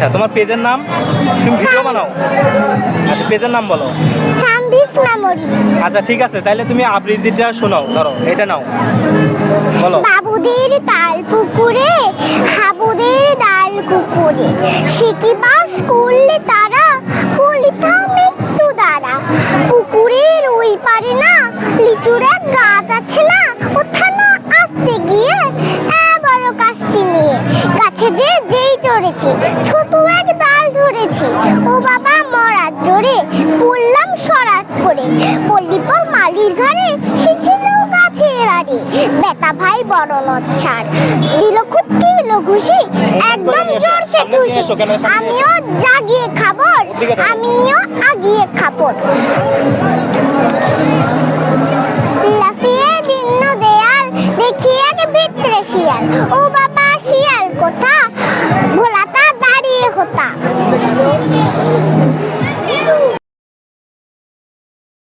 আচ্ছা, তোমার পেজের নাম? তুমি ভিডিও বানাও? আচ্ছা, পেজের নাম বলো। সানভিস মেমোরি। আচ্ছা ঠিক আছে, তাহলে তুমি আবৃত্তিটা শোনাও, ধরো এটা নাও, বলো। বাবুদের তাল পুকুরে, হাবুদের ডাল কুকুরে, সে কি বাস করলে তারা, কলিতা মৃত্যু দ্বারা। পুকুরের ওই পারে না লিচুর এক গাছ আছে না, ওখানে আসতে গিয়ে বড় কাস্তি নিয়ে গাছে যেই চড়েছি, ছোট এক ডাল ধরেছি, ও বাবা মরার জোরে পড়লাম সরাত করে। পল্লী পর মালির ঘরে, সে ছিল গাছের আড়ে, বেটা ভাই বড় নচ্ছার, দিল খুব দিল ঘুষি, একদম জোরসে খুশি। আমিও জাগিয়ে খাবর, আমিও আগিয়ে খাবর। লাফিয়ে দিন্ন দেয়াল, দেখি এক ভিতরে শিয়াল, ও বাবা শিয়াল কোথা, ভোলাটা দাঁড়িয়ে হতা।